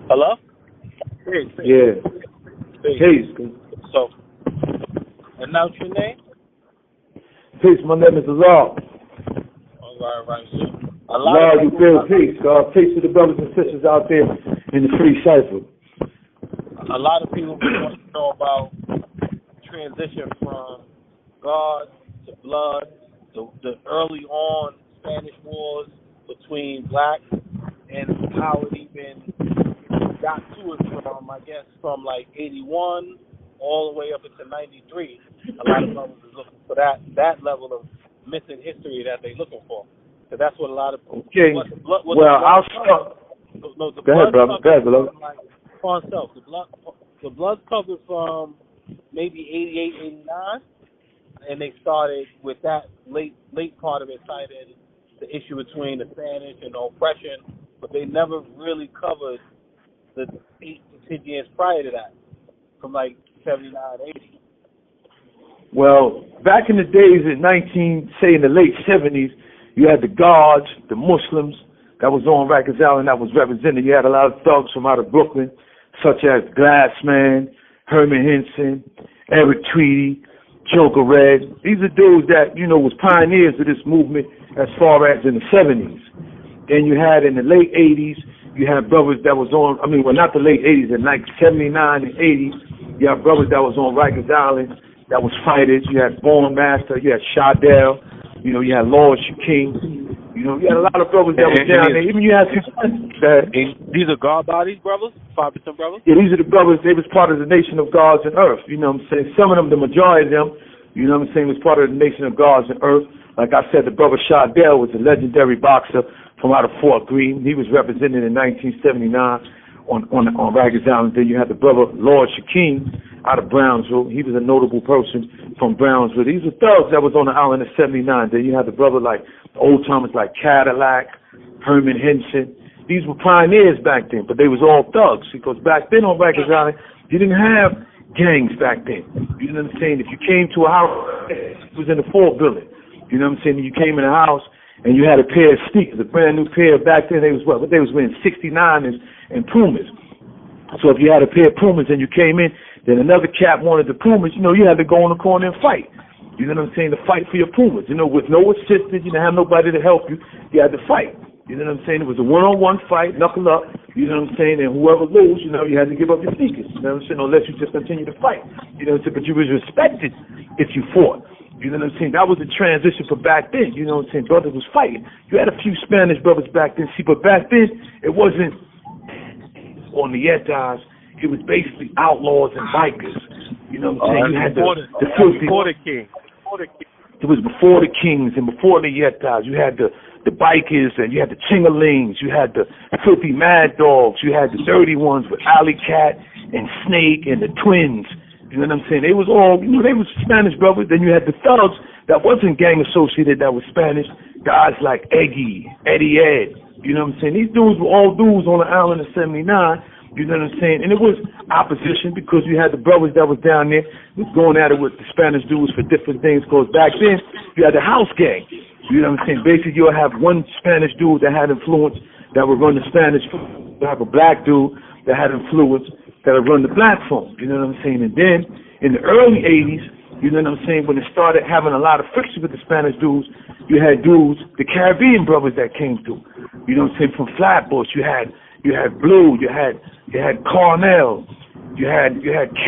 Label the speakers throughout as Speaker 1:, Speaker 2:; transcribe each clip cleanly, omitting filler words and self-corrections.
Speaker 1: Hello? Hey,
Speaker 2: Yeah.
Speaker 1: hey.
Speaker 2: Peace.
Speaker 1: So, announce your name?
Speaker 2: Peace. My name is Azar.
Speaker 1: All right. So, a lot
Speaker 2: Azar,
Speaker 1: of
Speaker 2: you
Speaker 1: people,
Speaker 2: feel peace. Peace to the brothers and sisters out there in the free cipher.
Speaker 1: a lot of people want to know about transition from God to blood, the early on Spanish wars between blacks, and how it even got to us from, I guess, from like 81 all the way up into 93. A lot of brothers is looking for that level of missing history that they're looking for. So that's what a lot of
Speaker 2: Okay. I'll start.
Speaker 1: No, the
Speaker 2: Go ahead, brother. Go ahead, brother.
Speaker 1: like for itself. The blood's covered from maybe 88, 89, and they started with that late part of it, cited the issue between the Spanish and the oppression, but they never really covered the 8 to 10 years prior to that, from like 79, 80.
Speaker 2: Well, back in the days in in the late 70s, you had the guards, the Muslims that was on Rikers Island that was represented. You had a lot of thugs from out of Brooklyn, such as Glassman, Herman Henson, Eric Tweedy, Joker Red. These are dudes that, was pioneers of this movement as far as in the 70s. Then you had in the late 80s, you had brothers that was on, not the late 80s, in like 79 and 80s, you had brothers that was on Rikers Island that was fighters. You had Born Master, you had Shadell, you had Lord King. You had a lot of brothers that was down there. Even you had
Speaker 1: these are God bodies, brothers? 5% brothers?
Speaker 2: Yeah, these are the brothers. They was part of the Nation of Gods and Earth. You know what I'm saying? Some of them, the majority of them, was part of the Nation of Gods and Earth. Like I said, the brother Shadell was a legendary boxer from out of Fort Greene. He was represented in 1979 on Rikers Island. Then you had the brother Lord Shaquem out of Brownsville. He was a notable person from Brownsville. These were thugs that was on the island in 79. Then you had the brother like old timers like Cadillac, Herman Henson. These were pioneers back then, but they was all thugs because back then on Rikers Island, you didn't have gangs back then. You know what I'm saying? If you came to a house, it was in the Fort building. You know what I'm saying? You came in a house and you had a pair of sneakers, a brand new pair. Back then they was what? But they was wearing 69ers and Pumas. So if you had a pair of Pumas and you came in, then another cat wanted the Pumas, you had to go in the corner and fight. You know what I'm saying? To fight for your Pumas. With no assistance, you didn't have nobody to help you. You had to fight. You know what I'm saying? It was a one-on-one fight, knuckle up. You know what I'm saying? And whoever lose, you had to give up your sneakers. You know what I'm saying? Unless you just continue to fight. You know what I'm saying? But you was respected if you fought. You know what I'm saying? That was the transition for back then. You know what I'm saying? Brothers was fighting. You had a few Spanish brothers back then. See, but back then, it wasn't on the Yetas. It was basically outlaws and bikers. You know what I'm saying? You had the filthy.
Speaker 1: Before the king.
Speaker 2: It was before the kings and before the Yetas. You had the bikers and you had the Chingalings. You had the filthy mad dogs. You had the dirty ones with Alley Cat and Snake and the twins. You know what I'm saying? They was all, they was Spanish brothers. Then you had the thugs that wasn't gang associated that was Spanish. Guys like Eddie Ed. You know what I'm saying? These dudes were all dudes on the island in 79. You know what I'm saying? And it was opposition because you had the brothers that was down there was going at it with the Spanish dudes for different things. Because back then, you had the house gang. You know what I'm saying? Basically, you'll have one Spanish dude that had influence that would run the Spanish. You have a black dude that had influence that would run the black phone. You know what I'm saying? And then in the early 80s, you know what I'm saying, when it started having a lot of friction with the Spanish dudes, you had dudes, the Caribbean brothers that came through. You know what I'm saying? From Flatbush, you had Blue, you had Carnell, you had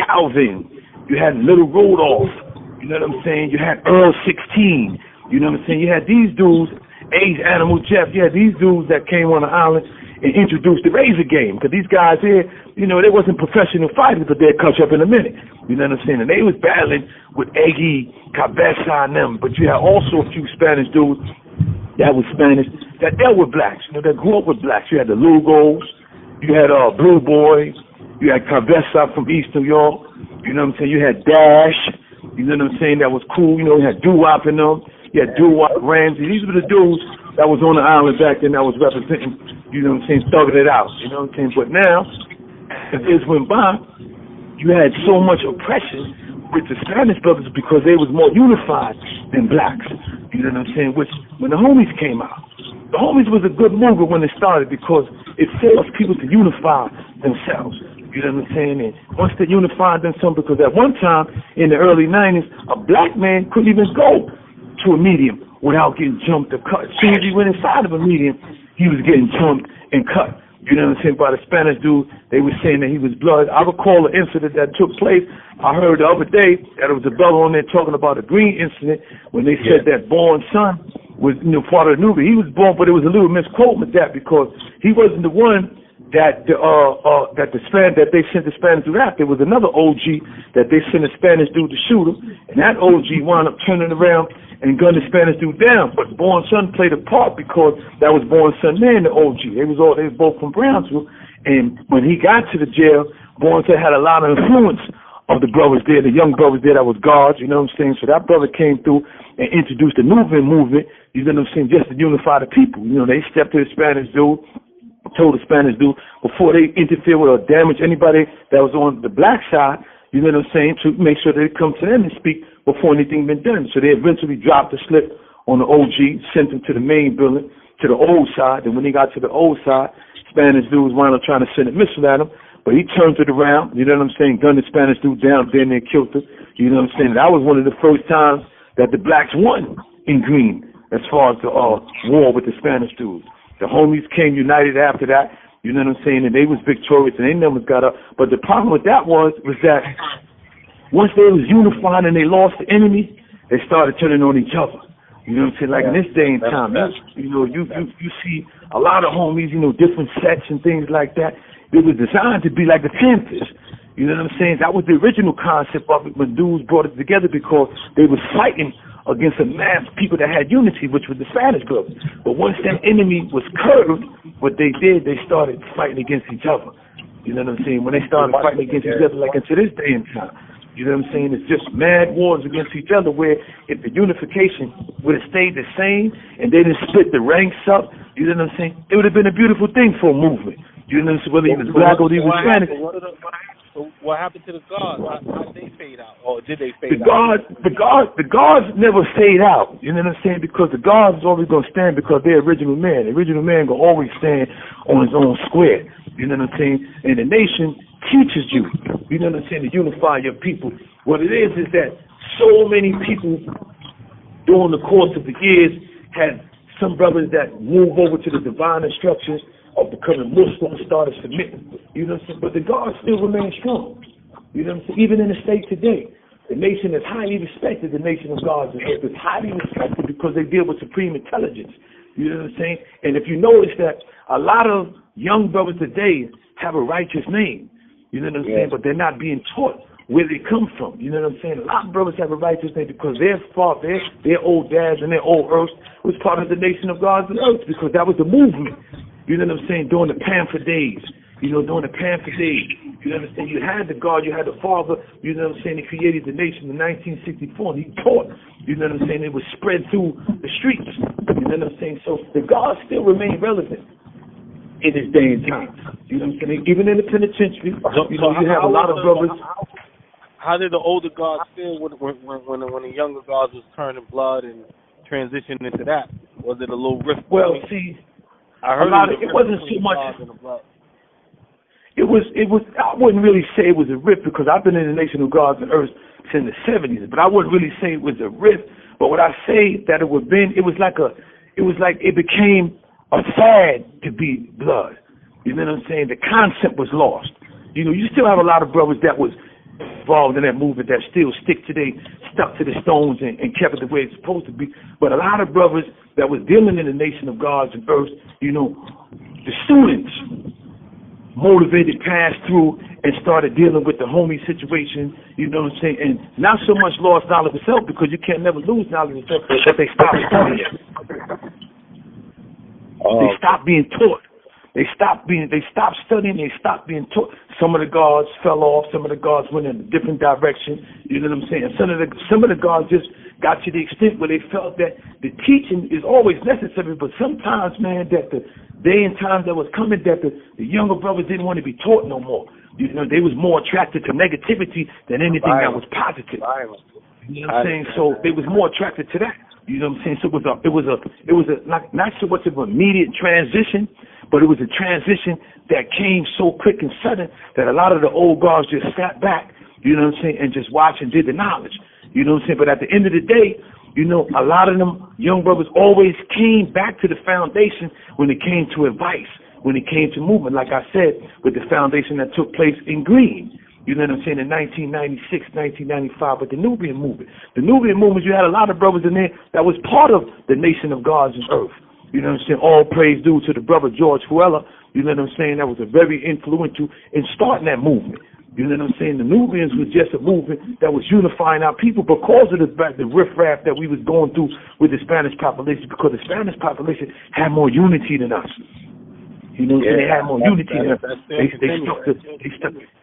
Speaker 2: Calvin, you had Little Rudolph, you know what I'm saying? You had Earl 16, you know what I'm saying? You had these dudes, Age Animal Jeff, you had these dudes that came on the island and introduced the razor game. Because these guys here, they wasn't professional fighters, but they'd catch up in a minute. You know what I'm saying? And they was battling with Eggy, Cabeza, and them. But you had also a few Spanish dudes that was Spanish that dealt with blacks, that grew up with blacks. You had the Lugos, you had Blue Boy, you had Cabeza from East New York. You know what I'm saying? You had Dash, you know what I'm saying? That was cool. You had Doo-Wop in them. You had Doo-Wop, Ramsey. These were the dudes that was on the island back then that was representing, you know what I'm saying, thugging it out. You know what I'm saying? But now, as years went by, you had so much oppression with the Spanish brothers because they was more unified than blacks. You know what I'm saying? Which, when the homies came out, the homies was a good movement when it started because it forced people to unify themselves. You know what I'm saying? And once they unified themselves, because at one time in the early 90s, a black man couldn't even go to a medium without getting jumped or cut. As soon as he went inside of a medium, he was getting jumped and cut. You know what I'm saying? By the Spanish dude, they were saying that he was blood. I recall an incident that took place. I heard the other day that it was a brother on there talking about a green incident when they said that born son was, part of the Nubian. He was born, but it was a little misquote with that because he wasn't the one that they sent the Spanish dude after. There was another OG that they sent a Spanish dude to shoot him, and that OG wound up turning around and gunned the Spanish dude down. But Born Son played a part because that was Born Son Man, the OG. They was both from Brownsville, and when he got to the jail, Born Son had a lot of influence of the brothers there, the young brothers there that was guards. You know what I'm saying? So that brother came through and introduced the movement. You know what I'm saying? Just to unify the people. You know, they stepped to the Spanish dude. Told the Spanish dude before they interfere with or damage anybody that was on the black side, you know what I'm saying, to make sure they come to them and speak before anything been done. So they eventually dropped the slip on the OG, sent him to the main building, to the old side. And when he got to the old side, Spanish dudes wound up trying to send a missile at him, but he turned it around, you know what I'm saying, gunned the Spanish dude down, then they killed him. You know what I'm saying? That was one of the first times that the blacks won in Green as far as the war with the Spanish dudes. The homies came united after that, you know what I'm saying, and they was victorious and their numbers got up. But the problem with that was that once they was unified and they lost the enemy, they started turning on each other. You know what I'm saying? Like in this day and time, you see a lot of homies, different sets and things like that. It was designed to be like the Panthers. You know what I'm saying? That was the original concept of it when dudes brought it together because they was fighting against a mass of people that had unity, which was the Spanish brothers. But once that enemy was curved, what they did, they started fighting against each other. You know what I'm saying? When they started fighting against each other, like into this day and time, you know what I'm saying? It's just mad wars against each other where if the unification would have stayed the same and they didn't split the ranks up, you know what I'm saying? It would have been a beautiful thing for a movement. You know what I'm saying? Whether he was black or he was Spanish.
Speaker 1: What happened to the guards? How did they fade out? Or did they fade out?
Speaker 2: The guards never fade out. You know what I'm saying? Because the guards is always going to stand because they're original man. The original man going to always stand on his own square. You know what I'm saying? And the nation teaches you, you know what I'm saying, to unify your people. What it is that so many people during the course of the years had some brothers that move over to the divine instructions of becoming Muslims, started submitting. You know what I'm saying? But the guards still remain strong. You know what I'm saying? Even in the state today, the nation is highly respected. The nation of guards is highly respected because they deal with supreme intelligence. You know what I'm saying? And if you notice that a lot of young brothers today have a righteous name, you know what I'm saying? But they're not being taught where they come from. You know what I'm saying? A lot of brothers have a righteous name because their old dads and their old earth was part of the nation of gods and earth because that was the movement. You know what I'm saying? During the Panther days. You know what I'm saying? You had the God, you had the Father, you know what I'm saying? He created the nation in 1964 and he taught, you know what I'm saying? It was spread through the streets. You know what I'm saying? So the gods still remain relevant in this day and time. You know what I'm saying? Even in the penitentiary, you have a lot of brothers.
Speaker 1: How did the older gods feel when the younger gods was turning blood and transitioning into that? Was it a little rift?
Speaker 2: Well, see,
Speaker 1: I heard
Speaker 2: it wasn't so much. It was. I wouldn't really say it was a rift because I've been in the Nation of Gods and Earth since the '70s. But I wouldn't really say it was a rift. But what I say that it was like it became a fad to be blood. You know what I'm saying? The concept was lost. You know, you still have a lot of brothers that was involved in that movement that still stuck to the stones and kept it the way it's supposed to be. But a lot of brothers that was dealing in the Nation of Gods and Earth, you know, the students motivated, passed through, and started dealing with the homie situation, you know what I'm saying? And not so much lost knowledge of self because you can't never lose knowledge of self, but they stopped studying. They stopped being taught. They stopped studying, they stopped being taught. Some of the gods fell off, some of the gods went in a different direction, you know what I'm saying? Some of the gods just got to the extent where they felt that the teaching is always necessary, but sometimes, man, that the day and times that was coming that the younger brothers didn't want to be taught no more. You know, they was more attracted to negativity than anything that was positive. You know what I'm saying? So they was more attracted to that. You know what I'm saying? So it was a not so much of an immediate transition, But it was a transition that came so quick and sudden that a lot of the old guards just sat back, you know what I'm saying, and just watched and did the knowledge. You know what I'm saying? But at the end of the day, you know, a lot of them young brothers always came back to the foundation when it came to advice, when it came to movement, like I said, with the foundation that took place in Green. You know what I'm saying, in 1996, 1995, with the Nubian movement. The Nubian movement, you had a lot of brothers in there that was part of the nation of gods and earth. You know what I'm saying? All praise due to the brother George Fuella. You know what I'm saying? That was a very influential in starting that movement. You know what I'm saying? The Nubians was just a movement that was unifying our people because of the riffraff that we was going through with the Spanish population, because the Spanish population had more unity than us. You know what I'm saying? They had more unity than us.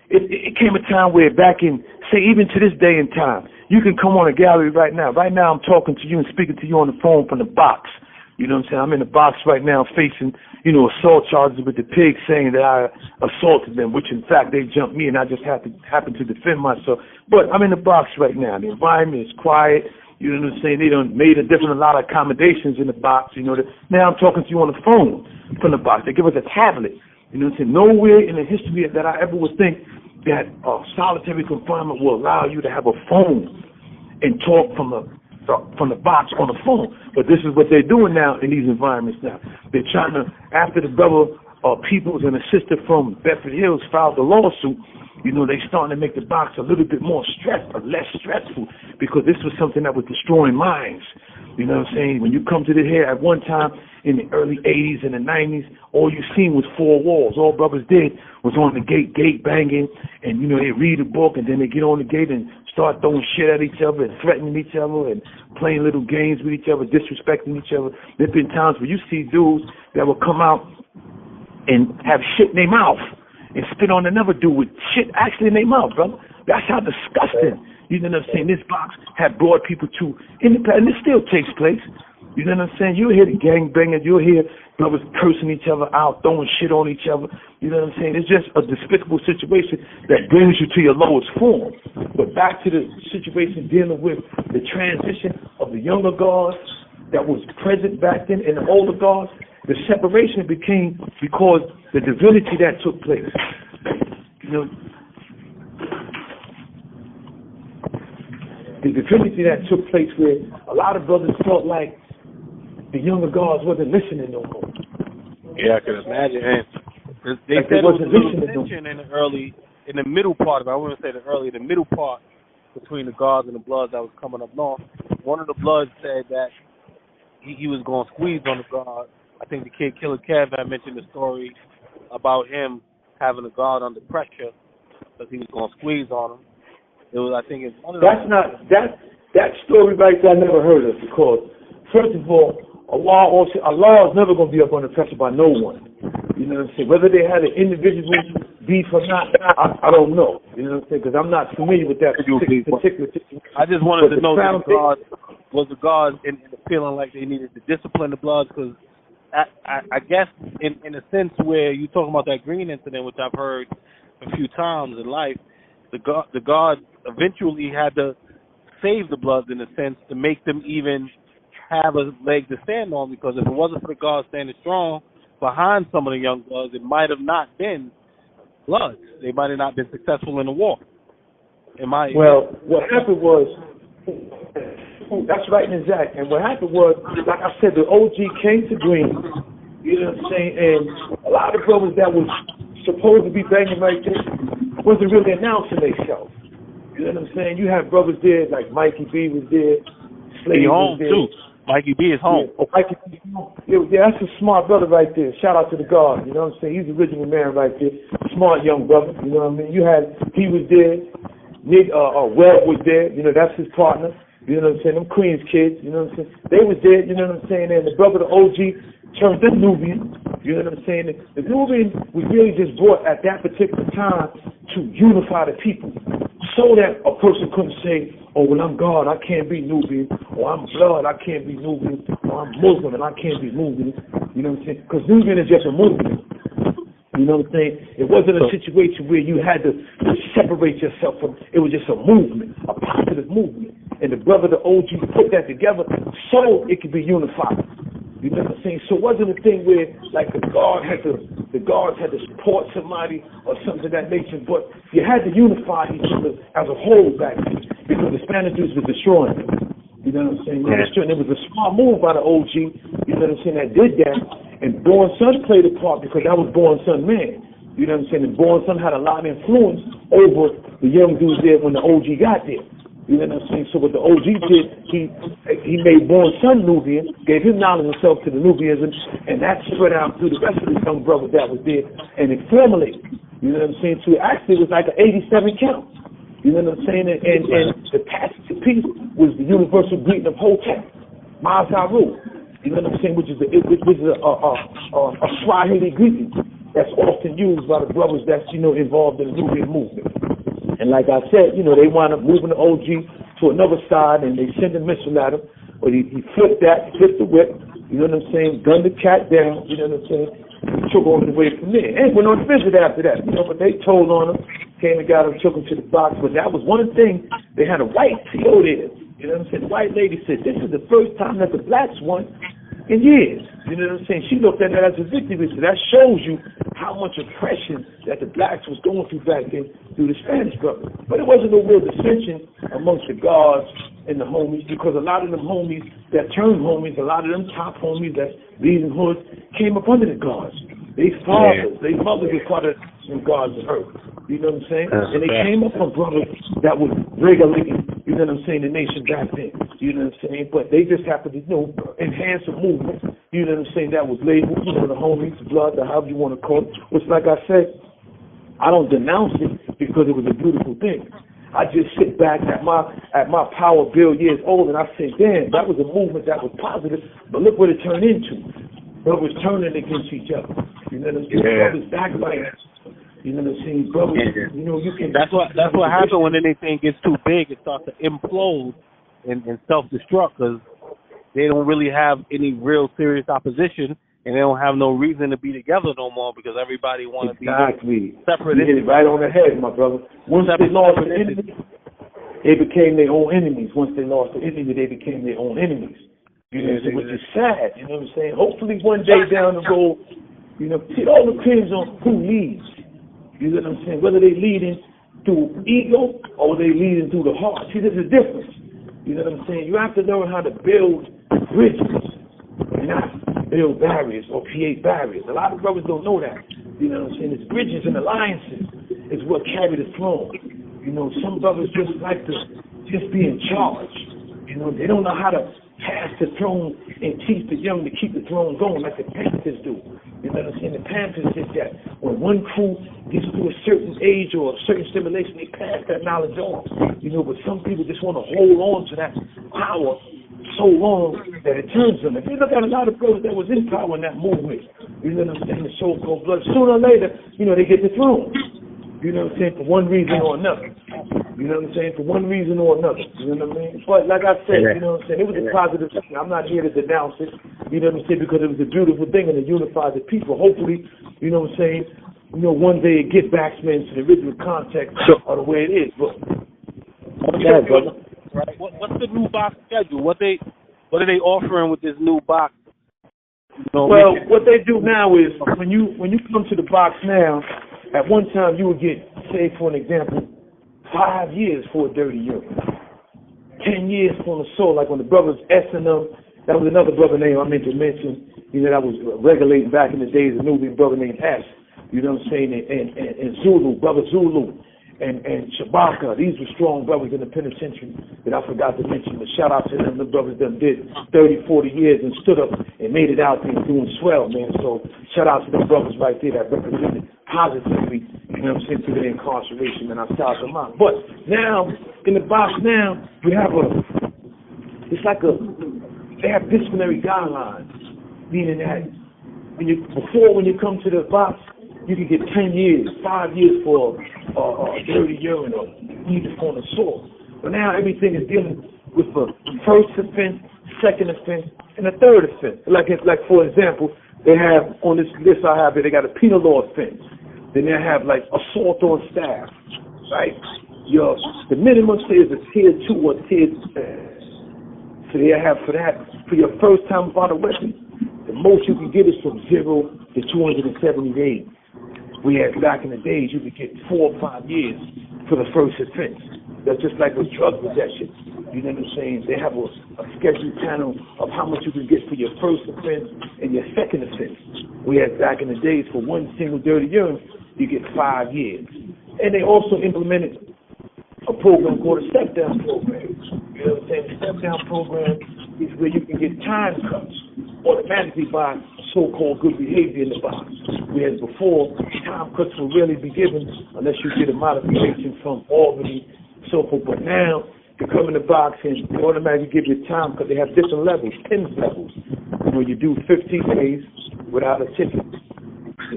Speaker 2: It came a time where back in, say, even to this day and time, you can come on a gallery right now. Right now I'm talking to you and speaking to you on the phone from the box. You know what I'm saying? I'm in the box right now facing, you know, assault charges with the pigs saying that I assaulted them, which in fact they jumped me and I just happened to defend myself. But I'm in the box right now. The environment is quiet. You know what I'm saying? They done made a lot of accommodations in the box. You know, now I'm talking to you on the phone from the box. They give us a tablet. You know what I'm saying? Nowhere in the history that I ever would think that solitary confinement will allow you to have a phone and talk from the box on the phone. But this is what they're doing now in these environments now. They're trying to, after the brother Peoples and a sister from Bedford Hills filed the lawsuit, you know, they starting to make the box a little bit more less stressful, because this was something that was destroying minds. You know what I'm saying? When you come to the here at one time in the early 80s and the 90s, all you seen was four walls. All brothers did was on the gate banging, and, you know, they read a book and then they get on the gate and start throwing shit at each other and threatening each other and playing little games with each other, disrespecting each other. There's been times where you see dudes that will come out and have shit in their mouth and spit on another dude with shit actually in their mouth, brother. That's how disgusting. You know what I'm saying? This box had brought people to, and it still takes place. You know what I'm saying? You'll hear the gangbangers, you'll hear brothers cursing each other out, throwing shit on each other. You know what I'm saying? It's just a despicable situation that brings you to your lowest form. But back to the situation dealing with the transition of the younger guards that was present back then and the older guards, the separation became because the divinity that took place. You know, the divinity that took place where a lot of brothers felt like the younger guards wasn't listening no more.
Speaker 1: Yeah, I can imagine. And they said it was a little tension in the middle part of it. I wouldn't say the middle part between the guards and the Bloods that was coming up north. One of the Bloods said that he was going to squeeze on the guard. I think the kid Killer Kev had mentioned the story about him having a guard under pressure because he was going to squeeze on him. It was, I think, it's one of that story right there I never heard of, because first of all, Allah is never going to be up under pressure by no one. You know what I'm saying? Whether they had an individual beef or not, I don't know. You know what I'm saying? Because I'm not familiar with that particular situation. I just wanted to know that the guards in the feeling like they needed to discipline the Bloods, because I guess in a sense where you're talking about that Green incident, which I've heard a few times in life, the guard eventually had to save the Bloods in a sense to make them even have a leg to stand on, because if it wasn't for the guards standing strong behind some of the young Bloods, it might have not been Bloods. They might have not been successful in the war.
Speaker 2: Well, what happened was, that's right, and exact. And what happened was, like I said, the OG came to Green, you know what I'm saying, and a lot of brothers that was supposed to be banging like this wasn't really announcing themselves. You know what I'm saying? You have brothers there, like Mikey B was there, Slade was there. Too.
Speaker 1: Mikey B is home.
Speaker 2: Yeah, Mikey B is home. Yeah, that's a smart brother right there. Shout out to the guard. You know what I'm saying? He's the original man right there. Smart young brother. You know what I mean? He was there. Webb was there. You know, that's his partner. You know what I'm saying? Them Queens kids. You know what I'm saying? They was there. You know what I'm saying? And the brother, the OG, turned the Nubian. You know what I'm saying? The Nubian was really just brought at that particular time to unify the people, so that a person couldn't say, oh, well, I'm God, I can't be Nubian, or I'm Blood, I can't be Nubian, or I'm Muslim and I can't be Nubian. You know what I'm saying? Because Nubian is just a movement. You know what I'm saying? It wasn't a situation where you had to separate yourself from. It was just a movement, a positive movement. And the brother, the OG, put that together so it could be unified. You know what I'm saying? So it wasn't a thing where like the guards had to support somebody or something of that nature, but you had to unify each other as a whole back then because the Spanish dudes were destroying them. You know what I'm saying? Yeah. It was a smart move by the OG, you know what I'm saying, that did that. And Born Son played a part because that was Born Son Man. You know what I'm saying? And Born Son had a lot of influence over the young dudes there when the OG got there. You know what I'm saying? So what the OG did, he made Born Son Nubian, gave his knowledge himself to the Nubians, and that spread out through the rest of the young brothers that was there, and it formulated. You know what I'm saying? So it actually was like an 87 count. You know what I'm saying? And the passage of peace was the universal greeting of Hotep, Mazaru. You know what I'm saying? Which is a Swahili greeting that's often used by the brothers that's, you know, involved in the Nubian movement. And like I said, you know, they wound up moving the OG to another side, and they sent a missile at him. But he flipped the whip. You know what I'm saying? Gunned the cat down. You know what I'm saying? He took on the way from there. And went on a visit after that. You know, but they told on him. Came and got him, took him to the box. But that was one thing. They had a white TO there. You know what I'm saying? The white lady said, this is the first time that the blacks won in years. You know what I'm saying? She looked at that as a victory. So that shows you how much oppression that the blacks was going through back then through the Spanish brothers. But it wasn't no real dissension amongst the guards and the homies, because a lot of them homies that turned homies, a lot of them top homies that's leading hoods came up under the guards. They fathers, they mothers were part of them guards of earth. You know what I'm saying? And they came up from brothers that was regulating, you know what I'm saying, the nation back then. You know what I'm saying? But they just happened to, you know, enhance a movement, you know what I'm saying, that was labeled, you know, the homies, blood, or however you want to call it. Which, like I said, I don't denounce it because it was a beautiful thing. I just sit back at my power bill years old and I say, damn, that was a movement that was positive, but look what it turned into. Brothers turning against each other. You know what I'm saying? Brothers backbiting. You know what I'm saying? Brothers, you know, you can.
Speaker 1: That's what happens when anything gets too big. It starts to implode and self-destruct because they don't really have any real serious opposition, and they don't have no reason to be together no more because everybody wants to be separate.
Speaker 2: You hit it right on the head, my brother. Once they lost an enemy, they became their own enemies. Once they lost the enemy, they became their own enemies. You know, which is sad. You know what I'm saying? Hopefully one day down the road, you know, it all depends on who leads. You know what I'm saying? Whether they leading through ego or they leading through the heart. See, there's a difference. You know what I'm saying? You have to learn how to build bridges, not build barriers or create barriers. A lot of brothers don't know that. You know what I'm saying? It's bridges and alliances is what carry the throne. You know, some brothers just like to just be in charge. You know, they don't know how to pass the throne and teach the young to keep the throne going like the Panthers do. You know what I'm saying? The Panthers did that. When one crew gets to a certain age or a certain stimulation, they pass that knowledge on. You know, but some people just want to hold on to that power so long that it turns them. If you look at a lot of brothers that was in power in that movement, you know what I'm saying, the so-called blood, sooner or later, you know, they get the throne. You know what I'm saying? For one reason or another. You know what I'm saying? For one reason or another. You know what I mean? But like I said, you know what I'm saying? It was a positive thing. I'm not here to denounce it. You know what I'm saying? Because it was a beautiful thing and it unified the people. Hopefully, you know what I'm saying? You know, one day it get back to the original context or the way it is. But
Speaker 1: right? What's the new box schedule? What are they offering with this new box? You know,
Speaker 2: well, what they do now is when you come to the box now, at one time you would get, say for an example, 5 years for a dirty urine, 10 years for an assault, like when the brothers S and them, that was another brother name I meant to mention, you know, that was regulating back in the days, a Nubian brother named S, you know what I'm saying, and Zulu, brother Zulu, and Shabaka. These were strong brothers in the penitentiary that I forgot to mention, but shout out to them, the brothers that did 30, 40 years and stood up and made it out there doing swell, man. So shout out to the brothers right there that represented positively, you know what I'm saying, through their incarceration, and I shout them out. But now, in the box now, we have they have disciplinary guidelines, meaning that when you come to the box, you can get 10 years, 5 years for dirty urine or either for an assault. But now everything is dealing with a first offense, second offense, and a third offense. Like for example, they have on this list I have here, they got a penal law offense. Then they have like assault on staff, right? The minimum is a tier 2 or tier 3. So they have for that, for your first time about a weapon, The most you can get is from 0 to 270 days. Whereas back in the days, you could get 4 or 5 years for the first offense. That's just like with drug possession. You know what I'm saying? They have a scheduled panel of how much you can get for your first offense and your second offense. Whereas back in the days, for one single dirty urine, you get 5 years. And they also implemented a program called a step-down program. You know what I'm saying? The step-down program is where you can get time cuts automatically by so-called good behavior in the box. Whereas before, time cuts will really be given unless you get a modification from Albany, so forth. But now, you come in the box and they automatically give you time because they have different levels, PINS levels. You know, you do 15 days without a ticket.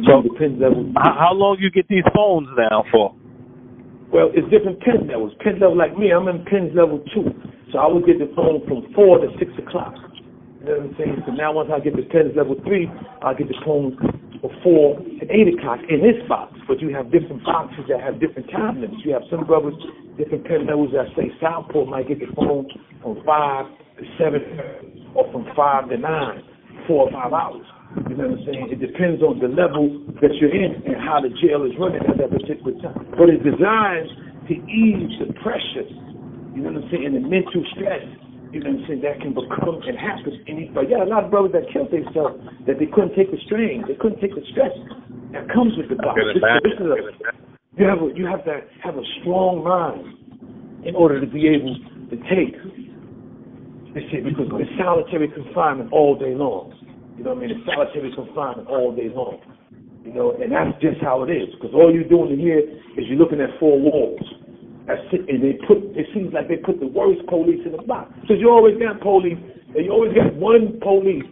Speaker 1: So,
Speaker 2: the PINS level.
Speaker 1: How long you get these phones now for?
Speaker 2: Well, it's different PINS levels. PINS level like me, I'm in PINS level 2. So I will get the phone from 4 to 6 o'clock. You know what I'm saying? So now once I get the PINS level 3, I'll get the phone from 4 to 8 o'clock in this box. But you have different boxes that have different time limits. You have some brothers, different PIN levels that say Southport might get the phone from 5 to 7 or from 5 to 9, 4 or 5 hours. You know what I'm saying? It depends on the level that you're in and how the jail is running at that particular time. But it's designed to ease the pressure, you know what I'm saying, and the mental stress, you know what I'm saying, that can become and happen. But yeah, a lot of brothers that killed themselves that they couldn't take the strain, they couldn't take the stress that comes with the box. You have to have a strong mind in order to be able to take this shit, because it's solitary confinement all day long. You know what I mean? It's solitary confinement all day long. You know, and that's just how it is. Because all you're doing in here is you're looking at 4 walls. That's it. And it seems like they put the worst police in the box. Because you always got police, and you always got one police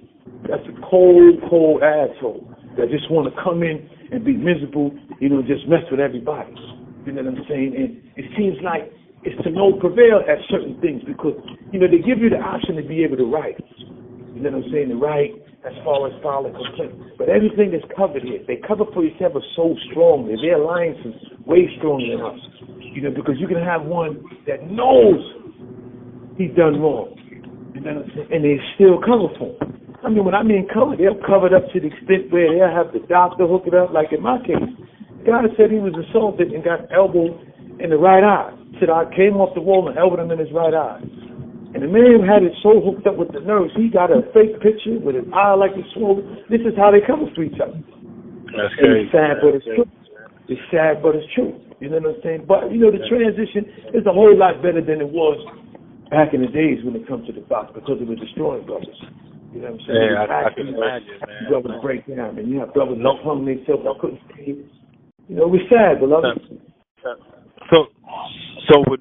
Speaker 2: that's a cold asshole that just want to come in and be miserable, you know, just mess with everybody. You know what I'm saying? And it seems like it's to no prevail at certain things because, you know, they give you the option to be able to write. You know what I'm saying? To write as far as filing complaints. But everything is covered here. They cover for each other so strongly. Their alliance is way stronger than us. You know, because you can have one that knows he's done wrong. You know what I'm saying? And they still cover for him. I mean, when I mean covered, they're covered up to the extent where they'll have the doctor hook it up. Like in my case, the guy said he was assaulted and got elbowed in the right eye. Said I came off the wall and elbowed him in his right eye. And the man had it so hooked up with the nerves, he got a fake picture with his eye like it's swollen. This is how they cover for each other.
Speaker 1: That's crazy.
Speaker 2: It's sad, but it's true. It's sad, but it's true. You know what I'm saying? But, you know, the transition is a whole lot better than it was back in the days when it comes to the box because it was destroying brothers. You know what I'm saying?
Speaker 1: Yeah, I can imagine, man.
Speaker 2: Brothers break down, and you have brothers not hung themselves. I couldn't see it. You know, it was sad, beloved.
Speaker 1: So with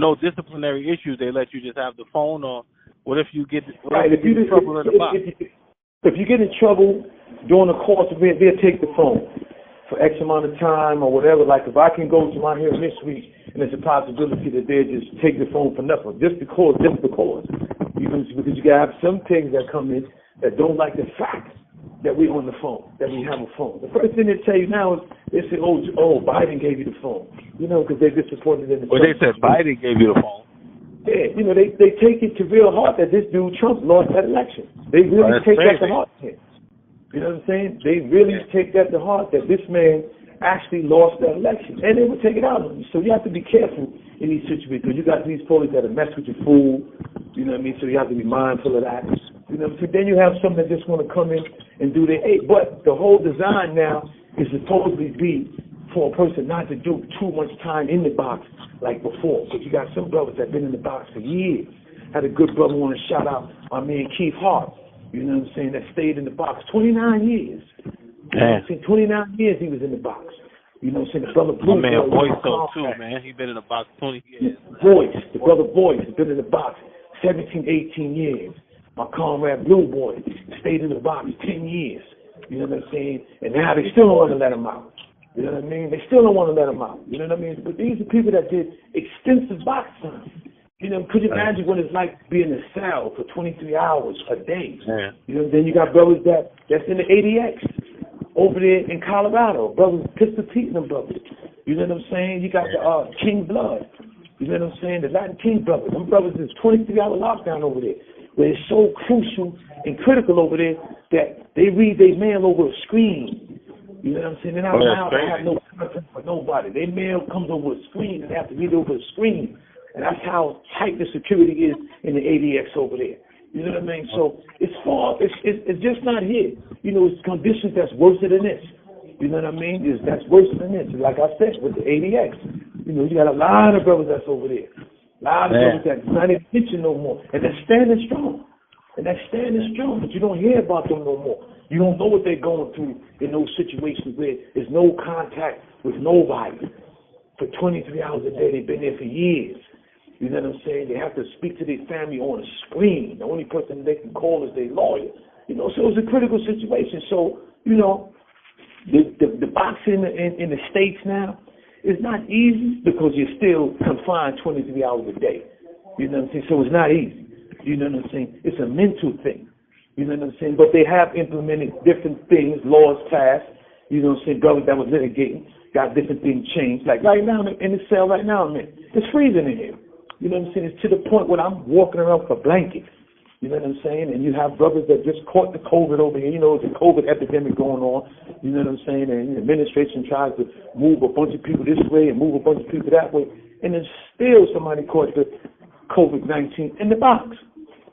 Speaker 1: no disciplinary issues, they let you just have the phone, or what if you get in trouble in the box?
Speaker 2: If you get in trouble during the course of it, they'll take the phone for X amount of time or whatever. Like if I can go to my hearing this week, and there's a possibility that they'll just take the phone for nothing, just because. Because you have some things that come in that don't like the fact that we're on the phone, that we have a phone. The first thing they tell you now is they say, oh, Biden gave you the phone. You know, because they're disappointed in the
Speaker 1: Well, they said Biden gave you the phone.
Speaker 2: Yeah, you know, they take it to real heart that this dude Trump lost that election. They really take that to heart. You know what I'm saying? They really take that to heart that this man actually lost that election. And they will take it out on you. So you have to be careful in these situations because you got these police that are mess with your food. You know what I mean? So you have to be mindful of that. You know, so then you have some that just want to come in and do their But the whole design now is supposedly be for a person not to do too much time in the box like before. Because you got some brothers that have been in the box for years. Had a good brother want to shout out my man Keith Hart. You know what I'm saying? That stayed in the box 29 years. You know what I'm saying? 29 years he was in the box. You know what I'm saying? The brother Blue.
Speaker 1: My man Boyce though too, man. He been in the box 20 years.
Speaker 2: Boyce, the brother Boyce has been in the box 17, 18 years. My comrade Blue Boy stayed in the box 10 years. You know what I'm saying? And now they still don't want to let him out. You know what I mean? They still don't want to let him out. You know what I mean? But these are people that did extensive box time. You know, could you imagine what it's like to be in a cell for 23 hours a day? Yeah. You know, then you got brothers that's in the ADX over there in Colorado. Brothers, Pistol Pete and them brothers. You know what I'm saying? You got the King Blood. You know what I'm saying? The Latin King brothers. Them brothers is 23-hour lockdown over there. Where it's so crucial and critical over there that they read their mail over a screen. You know what I'm saying? They're not allowed to have no contact with nobody. Their mail comes over a screen and they have to read it over a screen. And that's how tight the security is in the ADX over there. You know what I mean? So it's far, it's just not here. You know, it's conditions that's worse than this. You know what I mean? That's worse than this. Like I said, with the ADX. You know, you got a lot of brothers that's over there. A lot of brothers that's not even pitching no more. And they're standing strong. And they're standing strong, but you don't hear about them no more. You don't know what they're going through in those situations where there's no contact with nobody. For 23 hours a day, they've been there for years. You know what I'm saying? They have to speak to their family on a screen. The only person they can call is their lawyer. You know, so it's a critical situation. So, you know, the boxing in the States now is not easy because you're still confined 23 hours a day. You know what I'm saying? So it's not easy. You know what I'm saying? It's a mental thing. You know what I'm saying? But they have implemented different things, laws passed. You know what I'm saying? Brothers that was litigating got different things changed. Like right now in the cell right now, man, it's freezing in here. You know what I'm saying? It's to the point where I'm walking around with a blanket. You know what I'm saying? And you have brothers that just caught the COVID over here. You know, it's a COVID epidemic going on. You know what I'm saying? And the administration tries to move a bunch of people this way and move a bunch of people that way. And then still somebody caught the COVID-19 in the box.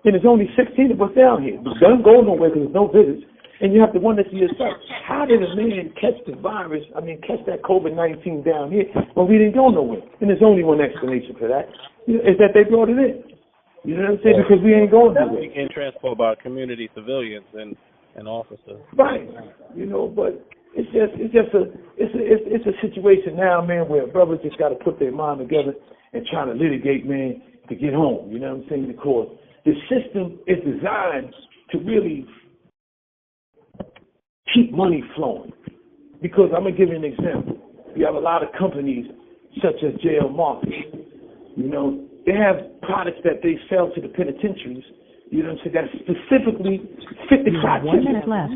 Speaker 2: And there's only 16 of us down here. It doesn't go nowhere because there's no visits. And you have to wonder to yourself, how did a man catch the virus, catch that COVID-19 down here when we didn't go nowhere? And there's only one explanation for that, is that they brought it in. You know what I'm saying? Because we ain't going nowhere.
Speaker 1: We can transport by community civilians and officers.
Speaker 2: Right. You know, but it's a situation now, man, where brothers just got to put their mind together and try to litigate, man, to get home. You know what I'm saying? Because the system is designed to really keep money flowing. Because I'm going to give you an example. You have a lot of companies such as J.L. Marcus. You know, they have products that they sell to the penitentiaries, you know what I'm saying, that specifically fit the criteria.
Speaker 3: 1 minute left.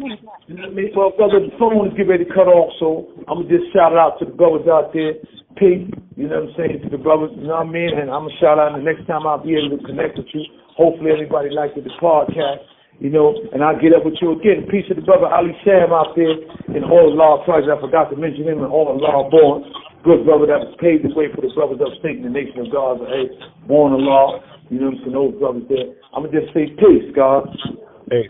Speaker 2: You know what I mean? Well, brother, the phone is getting ready to cut off, so I'm going to just shout it out to the brothers out there. P, you know what I'm saying, to the brothers, you know what I mean? And I'm going to shout out the next time I'll be able to connect with you. Hopefully everybody liked the podcast, you know, and I'll get up with you again. Peace to the brother Ali Sam out there in All Law Project. I forgot to mention him in All Law Born. Good brother that was paved the way for the brothers upstate in the nation of God. Hey, born in law, you know what I'm saying, those brothers there. I'm going to just say peace, God.
Speaker 1: Peace.